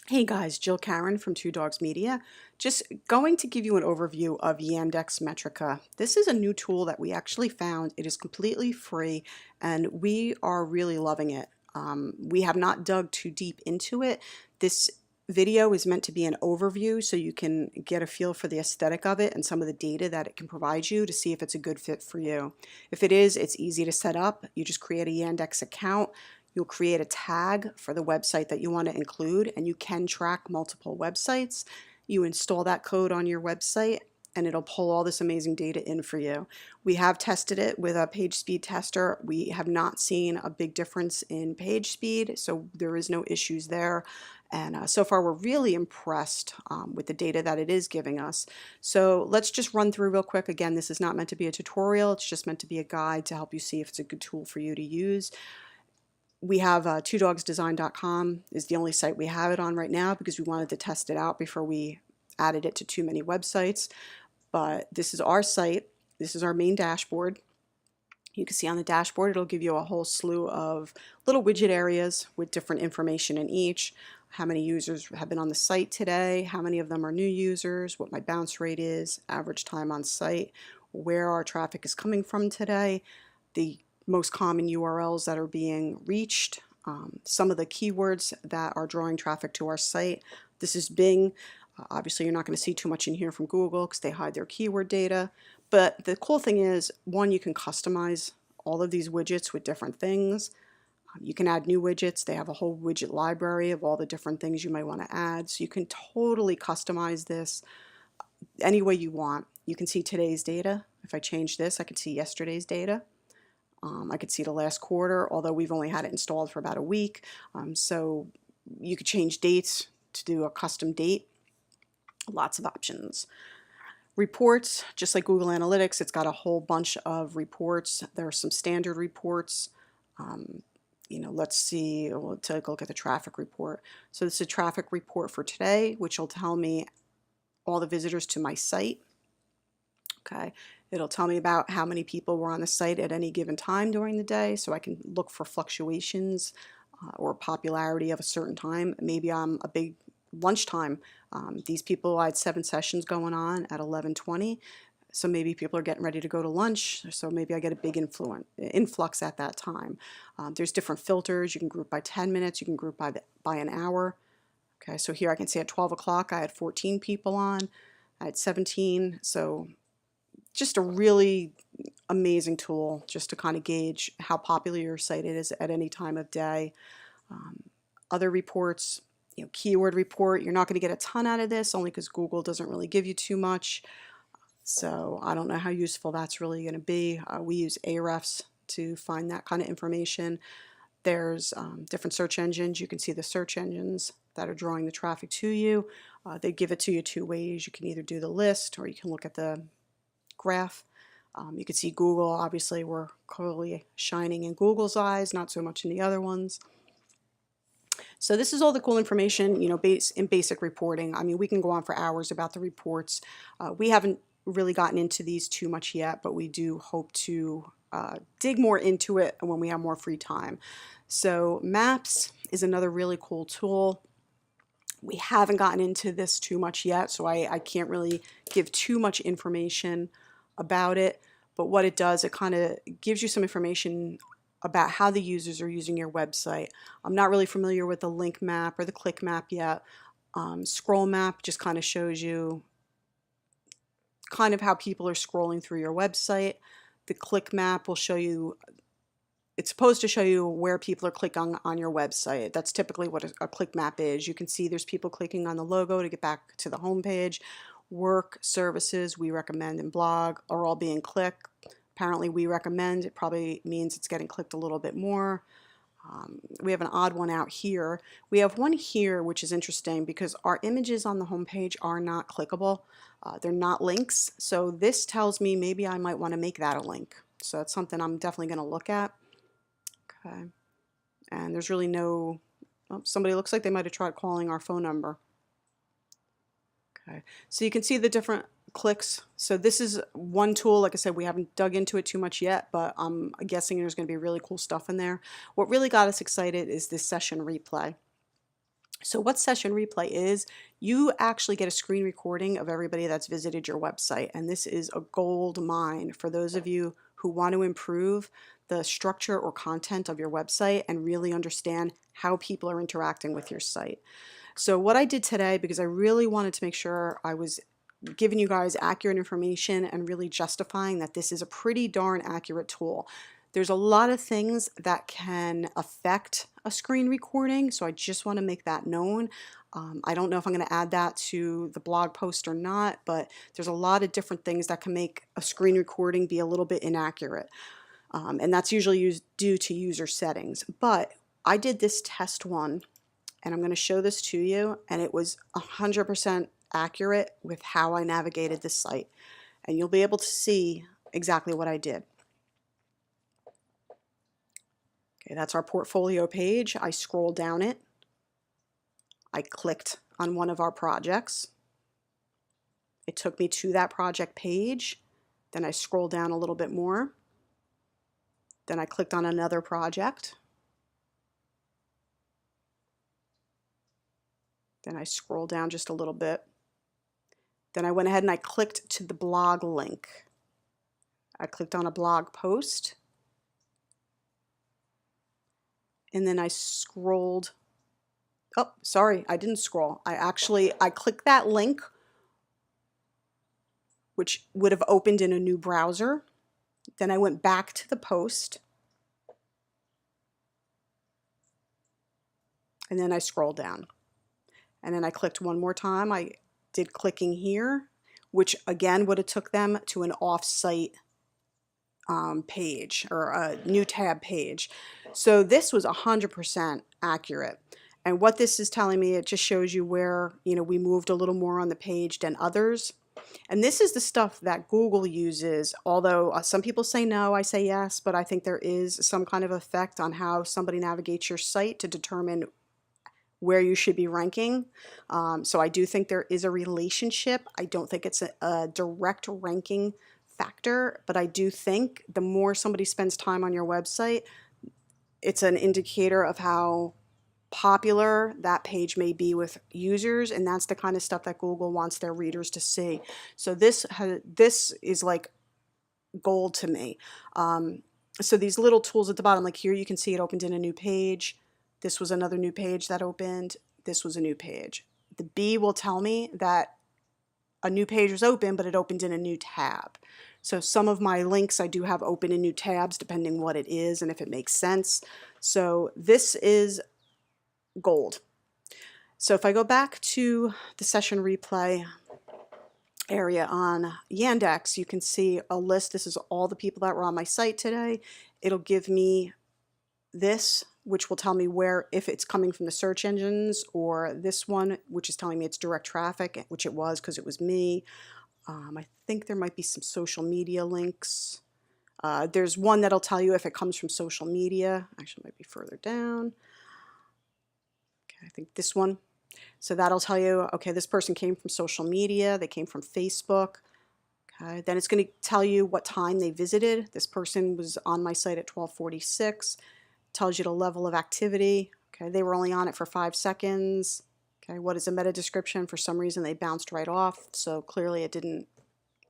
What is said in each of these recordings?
Hey guys, Jill Karen from Two Dogs Media. Just going to give you an overview of Yandex Metrica. This is a new tool that we actually found. It is completely free and we are really loving it. We have not dug too deep into it. This video is meant to be an overview so you can get a feel for the aesthetic of it and some of the data that it can provide you to see if it's a good fit for you. If it is, it's easy to set up. You just create a Yandex account. You'll create a tag for the website that you want to include, and you can track multiple websites. You install that code on your website and it'll pull all this amazing data in for you. We have tested it with a page speed tester. We have not seen a big difference in page speed, so there is no issues there. And so far we're really impressed with the data that it is giving us. So let's just run through real quick. Again, this is not meant to be a tutorial. It's just meant to be a guide to help you see if it's a good tool for you to use. We have twodogsdesign.com is the only site we have it on right now because we wanted to test it out before we added it to too many websites. But this is our site. This is our main dashboard. You can see on the dashboard it'll give you a whole slew of little widget areas with different information in each. How many users have been on the site today, how many of them are new users, what my bounce rate is, average time on site, where our traffic is coming from today, the most common URLs that are being reached, some of the keywords that are drawing traffic to our site. This is Bing. Obviously you're not going to see too much in here from Google because they hide their keyword data. But the cool thing is, one, you can customize all of these widgets with different things. You can add new widgets. They have a whole widget library of all the different things you might want to add. So you can totally customize this any way you want. You can see today's data. If I change this, I can see yesterday's data. I could see the last quarter, although we've only had it installed for about a week. So you could change dates to do a custom date. Lots of options. Reports, just like Google Analytics, it's got a whole bunch of reports. There are some standard reports. Let's see, we'll take a look at the traffic report. So this is a traffic report for today, which will tell me all the visitors to my site. Okay, it'll tell me about how many people were on the site at any given time during the day, so I can look for fluctuations or popularity of a certain time. Maybe I'm a big lunchtime. These people, I had 7 sessions going on at 11:20, so maybe people are getting ready to go to lunch, so maybe I get a big influx at that time. There's different filters. You can group by 10 minutes, you can group by an hour. Okay, so here I can see at 12 o'clock I had 14 people on, I had 17, so just a really amazing tool just to kind of gauge how popular your site is at any time of day. Other reports, keyword report, you're not going to get a ton out of this only because Google doesn't really give you too much. So I don't know how useful that's really going to be. We use Ahrefs to find that kind of information. There's different search engines. You can see the search engines that are drawing the traffic to you. They give it to you 2 ways. You can either do the list or you can look at the graph. You can see Google, obviously we're clearly shining in Google's eyes, not so much in the other ones. So this is all the cool information, in basic reporting. I mean, we can go on for hours about the reports. We haven't really gotten into these too much yet, but we do hope to dig more into it when we have more free time. So Maps is another really cool tool. We haven't gotten into this too much yet, so I can't really give too much information about it, but what it does, it kind of gives you some information about how the users are using your website. I'm not really familiar with the link map or the click map yet. Scroll map just kind of shows you kind of how people are scrolling through your website. The click map will show you, it's supposed to show you where people are clicking on your website. That's typically what a click map is. You can see there's people clicking on the logo to get back to the home page. Work, services, we recommend, and blog are all being clicked. Apparently we recommend, it probably means it's getting clicked a little bit more. We have an odd one out here. We have one here which is interesting because our images on the home page are not clickable. They're not links, so this tells me maybe I might want to make that a link. So that's something I'm definitely going to look at. Okay, and there's really no, somebody looks like they might have tried calling our phone number. Okay, so you can see the different clicks. So this is one tool. Like I said, we haven't dug into it too much yet, but I'm guessing there's going to be really cool stuff in there. What really got us excited is this session replay. So what session replay is, you actually get a screen recording of everybody that's visited your website. And this is a gold mine for those of you who want to improve the structure or content of your website and really understand how people are interacting with your site. So what I did today, because I really wanted to make sure I was giving you guys accurate information and really justifying that this is a pretty darn accurate tool. There's a lot of things that can affect a screen recording, so I just want to make that known. I don't know if I'm going to add that to the blog post or not, but there's a lot of different things that can make a screen recording be a little bit inaccurate. And that's usually due to user settings. But I did this test one, and I'm going to show this to you, and it was 100% accurate with how I navigated this site. And you'll be able to see exactly what I did. Okay, that's our portfolio page. I scrolled down it. I clicked on one of our projects. It took me to that project page. Then I scrolled down a little bit more. Then I clicked on another project. Then I scrolled down just a little bit. Then I went ahead and I clicked to the blog link. I clicked on a blog post. And then I scrolled. Oh, sorry, I didn't scroll. I clicked that link, which would have opened in a new browser. Then I went back to the post. And then I scrolled down. And then I clicked one more time. I did clicking here, which again would have took them to an off-site page or a new tab page. So this was 100% accurate. And what this is telling me, it just shows you where, we moved a little more on the page than others. And this is the stuff that Google uses, although some people say no, I say yes, but I think there is some kind of effect on how somebody navigates your site to determine where you should be ranking. So I do think there is a relationship. I don't think it's a direct ranking factor, but I do think the more somebody spends time on your website, it's an indicator of how popular that page may be with users, and that's the kind of stuff that Google wants their readers to see. So this is like gold to me. So these little tools at the bottom, like here you can see it opened in a new page. This was another new page that opened. This was a new page. The B will tell me that a new page was open, but it opened in a new tab. So some of my links I do have open in new tabs depending what it is and if it makes sense. So this is gold. So if I go back to the session replay area on Yandex, you can see a list. This is all the people that were on my site today. It'll give me this, which will tell me where, if it's coming from the search engines, or this one, which is telling me it's direct traffic, which it was because it was me. I think there might be some social media links. There's one that'll tell you if it comes from social media. Actually, it might be further down. Okay, I think this one. So that'll tell you, okay, this person came from social media. They came from Facebook. Okay, then it's going to tell you what time they visited. This person was on my site at 12:46. Tells you the level of activity. Okay, they were only on it for 5 seconds. Okay, what is a meta description? For some reason they bounced right off, so clearly it didn't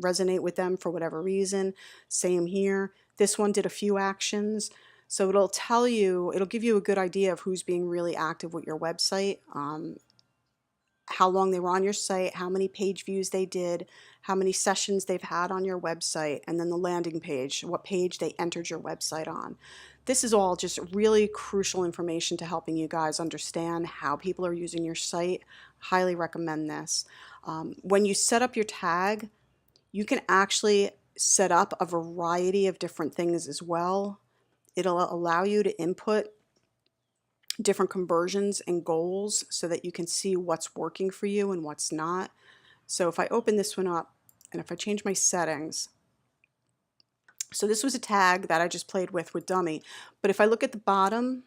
resonate with them for whatever reason. Same here. This one did a few actions. So it'll tell you, it'll give you a good idea of who's being really active with your website, how long they were on your site, how many page views they did, how many sessions they've had on your website, and then the landing page, what page they entered your website on. This is all just really crucial information to helping you guys understand how people are using your site. Highly recommend this. When you set up your tag, you can actually set up a variety of different things as well. It'll allow you to input different conversions and goals so that you can see what's working for you and what's not. So if I open this one up and if I change my settings, so this was a tag that I just played with dummy, but if I look at the bottom,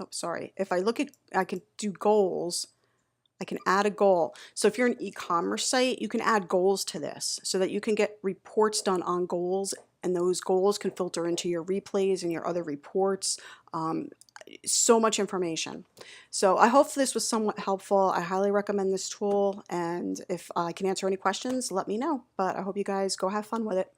oh sorry, if I look at, I can do goals, I can add a goal. So if you're an e-commerce site, you can add goals to this so that you can get reports done on goals, and those goals can filter into your replays and your other reports. so much information. So I hope this was somewhat helpful. I highly recommend this tool, and if I can answer any questions, let me know. But I hope you guys go have fun with it.